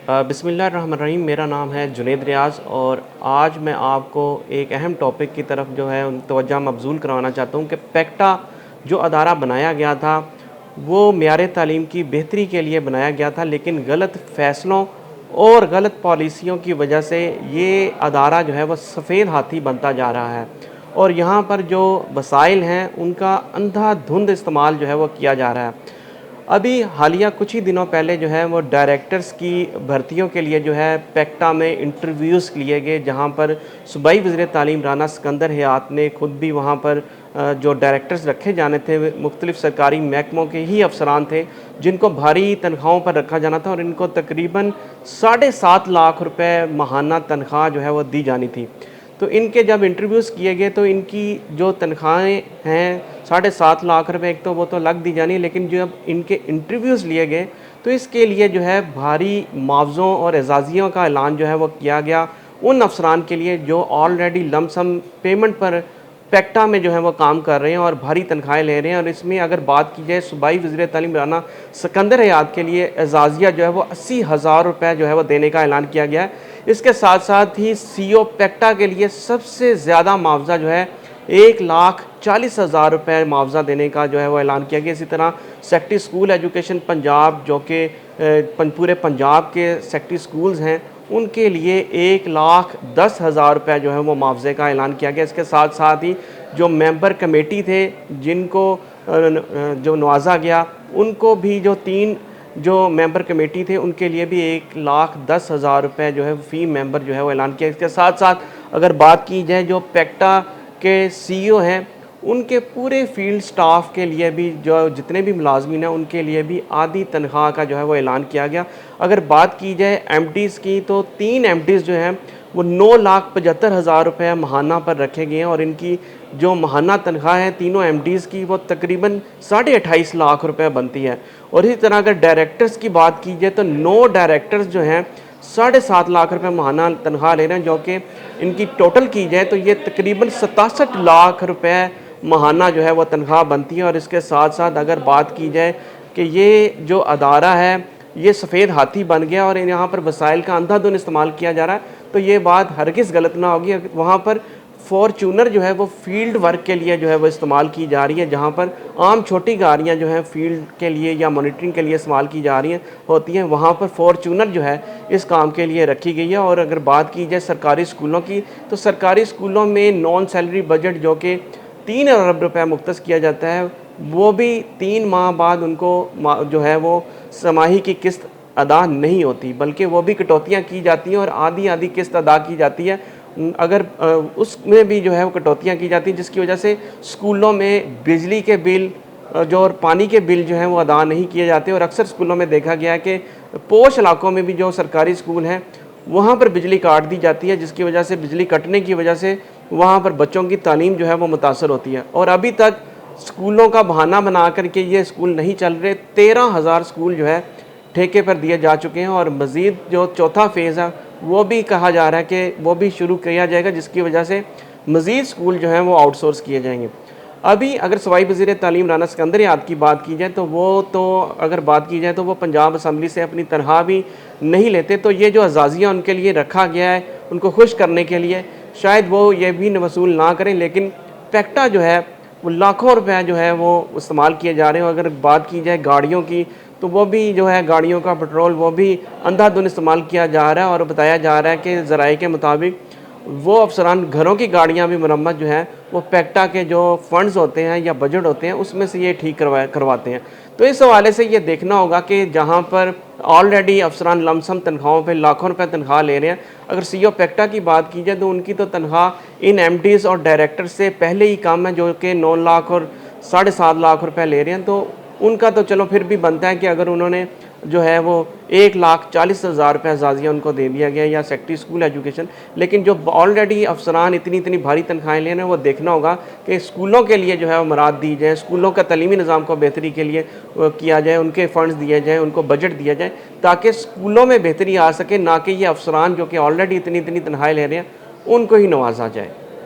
بسم اللہ الرحمن الرحیم۔ میرا نام ہے جنید ریاض اور آج میں آپ کو ایک اہم ٹاپک کی طرف جو ہے توجہ مبذول کروانا چاہتا ہوں کہ پیکٹا جو ادارہ بنایا گیا تھا وہ معیار تعلیم کی بہتری کے لیے بنایا گیا تھا، لیکن غلط فیصلوں اور غلط پالیسیوں کی وجہ سے یہ ادارہ جو ہے وہ سفید ہاتھی بنتا جا رہا ہے، اور یہاں پر جو وسائل ہیں ان کا اندھا دھند استعمال جو ہے وہ کیا جا رہا ہے۔ ابھی حالیہ کچھ ہی دنوں پہلے جو ہے وہ ڈائریکٹرز کی بھرتیوں کے لیے جو ہے پیکٹا میں انٹرویوز لیے گئے، جہاں پر صوبائی وزیر تعلیم رانا سکندر حیات نے خود بھی وہاں پر جو ڈائریکٹرز رکھے جانے تھے مختلف سرکاری محکموں کے ہی افسران تھے جن کو بھاری تنخواہوں پر رکھا جانا تھا، اور ان کو تقریباً 7.5 لاکھ روپے ماہانہ تنخواہ جو ہے وہ دی جانی تھی۔ تو ان کے جب انٹرویوز کیے گئے تو ان کی جو تنخواہیں ہیں 7.5 لاکھ روپے، ایک تو وہ تو لگ دی جانی، لیکن جب ان کے انٹرویوز لیے گئے تو اس کے لیے جو ہے بھاری معاوضوں اور اعزازیوں کا اعلان جو ہے وہ کیا گیا ان افسران کے لیے جو آلریڈی لم سم پیمنٹ پر پیکٹا میں جو ہے وہ کام کر رہے ہیں اور بھاری تنخواہیں لے رہے ہیں۔ اور اس میں اگر بات کی جائے صوبائی وزیر تعلیم رانا سکندر حیات کے لیے اعزازیہ جو ہے وہ 80,000 روپے جو ہے وہ دینے کا اعلان کیا گیا ہے۔ اس کے ساتھ ساتھ ہی سی او پیکٹا کے لیے سب سے زیادہ معاوضہ جو ہے 1,40,000 روپے معاوضہ دینے کا جو ہے وہ اعلان کیا گیا۔ اسی طرح سیکٹری اسکول ایجوکیشن پنجاب جو کہ پورے پنجاب کے سیکٹری اسکولز ہیں ان کے لیے 1,10,000 روپے جو ہے وہ معاوضے کا اعلان کیا گیا۔ اس کے ساتھ ساتھ ہی جو ممبر کمیٹی تھے جن کو جو نوازا گیا ان کو بھی جو ممبر کمیٹی تھے ان کے لیے بھی 1,10,000 روپے جو ہے فی ممبر جو ہے وہ اعلان کیا۔ اس کے ساتھ ساتھ اگر بات کی جائے جو پیکٹا کے سی او ہیں ان کے پورے فیلڈ سٹاف کے لیے بھی جو جتنے بھی ملازمین ہیں ان کے لیے بھی آدھی تنخواہ کا جو ہے وہ اعلان کیا گیا۔ اگر بات کی جائے ایم ڈیز کی تو 3 ایم ڈیز جو ہیں وہ 9,75,000 روپے ماہانہ پر رکھے گئے ہیں، اور ان کی جو ماہانہ تنخواہ ہے تینوں ایم ڈیز کی وہ تقریباً 28.5 لاکھ روپے بنتی ہے۔ اور اسی طرح اگر ڈائریکٹرز کی بات کی جائے تو 9 ڈائریکٹرز جو ہیں 7.5 لاکھ روپے ماہانہ تنخواہ لے رہے ہیں، جو کہ ان کی ٹوٹل کی جائے تو یہ تقریباً 67 لاکھ روپے ماہانہ جو ہے وہ تنخواہ بنتی ہے۔ اور اس کے ساتھ ساتھ اگر بات کی جائے کہ یہ جو ادارہ ہے یہ سفید ہاتھی بن گیا اور یہاں پر وسائل کا اندھا دھند استعمال کیا جا رہا ہے، تو یہ بات ہرگز غلط نہ ہوگی۔ وہاں پر فارچونر جو ہے وہ فیلڈ ورک کے لیے جو ہے وہ استعمال کی جا رہی ہے، جہاں پر عام چھوٹی گاڑیاں جو ہیں فیلڈ کے لیے یا مانیٹرنگ کے لیے استعمال کی جا رہی ہوتی ہیں، وہاں پر فارچونر جو ہے اس کام کے لیے رکھی گئی ہے۔ اور اگر بات کی جائے سرکاری اسکولوں کی تو سرکاری اسکولوں میں نان سیلری بجٹ جو کہ 3 ارب روپے مختص کیا جاتا ہے، وہ بھی 3 ماہ بعد ان کو جو ہے وہ سماہی کی قسط ادا نہیں ہوتی، بلکہ وہ بھی کٹوتیاں کی جاتی ہیں اور آدھی قسط ادا کی جاتی ہے۔ اگر اس میں بھی جو ہے وہ کٹوتیاں کی جاتی ہیں جس کی وجہ سے اسکولوں میں بجلی کے بل اور پانی کے بل جو ہیں وہ ادا نہیں کیے جاتے، اور اکثر اسکولوں میں دیکھا گیا ہے کہ پوش علاقوں میں بھی جو سرکاری اسکول ہیں وہاں پر بجلی کاٹ دی جاتی ہے، جس کی وجہ سے بجلی کٹنے کی وجہ سے وہاں پر بچوں کی تعلیم جو ہے وہ متاثر ہوتی ہے۔ اور ابھی تک اسکولوں کا بہانہ بنا کر کے یہ اسکول نہیں چل رہے، 13,000 اسکول جو ہے ٹھیکے پر دیے جا چکے ہیں، اور مزید جو چوتھا فیز ہے وہ بھی کہا جا رہا ہے کہ وہ بھی شروع کیا جائے گا، جس کی وجہ سے مزید اسکول جو ہیں وہ آؤٹ سورس کیے جائیں گے۔ ابھی اگر صوبائی وزیر تعلیم رانا سکندر حیات کی بات کی جائے تو اگر بات کی جائے تو وہ پنجاب اسمبلی سے اپنی تنخواہ بھی نہیں لیتے، تو یہ جو اعزازیہ ان کے لیے رکھا گیا ہے ان کو خوش کرنے کے لیے شاید وہ یہ بھی وصول نہ کریں، لیکن پیکٹا جو ہے وہ لاکھوں روپے جو ہے وہ استعمال کیے جا رہے ہیں۔ اگر بات کی جائے گاڑیوں کی تو وہ بھی جو ہے گاڑیوں کا پٹرول وہ بھی اندھا دھند استعمال کیا جا رہا ہے، اور بتایا جا رہا ہے کہ ذرائع کے مطابق وہ افسران گھروں کی گاڑیاں بھی مرمت جو ہیں وہ پیکٹا کے جو فنڈز ہوتے ہیں یا بجٹ ہوتے ہیں اس میں سے یہ ٹھیک کرواتے ہیں۔ تو اس حوالے سے یہ دیکھنا ہوگا کہ جہاں پر آلریڈی افسران لم سم تنخواہوں پہ لاکھوں روپے تنخواہ لے رہے ہیں، اگر سی او پیکٹا کی بات کی جائے تو ان کی تو تنخواہ ان ایم ڈیز اور ڈائریکٹر سے پہلے ہی کم ہے، جو کہ 9 لاکھ اور 7.5 لاکھ روپے لے رہے ہیں۔ تو ان کا تو چلو پھر بھی بنتا ہے کہ اگر انہوں نے جو ہے وہ 1,40,000 روپے اعزازیہ ان کو دے دیا گیا یا سیکٹری اسکول ایجوکیشن، لیکن جو آلریڈی افسران اتنی بھاری تنخواہیں لے رہے ہیں وہ دیکھنا ہوگا کہ اسکولوں کے لیے جو ہے وہ مراد دی جائے، اسکولوں کا تعلیمی نظام کو بہتری کے لیے کیا جائے، ان کے فنڈز دیے جائیں، ان کو بجٹ دیا جائے تاکہ اسکولوں میں بہتری آ سکے، نہ کہ یہ افسران جو کہ آلریڈی اتنی تنخواہیں لے رہے ہیں ان کو ہی نوازا جائے۔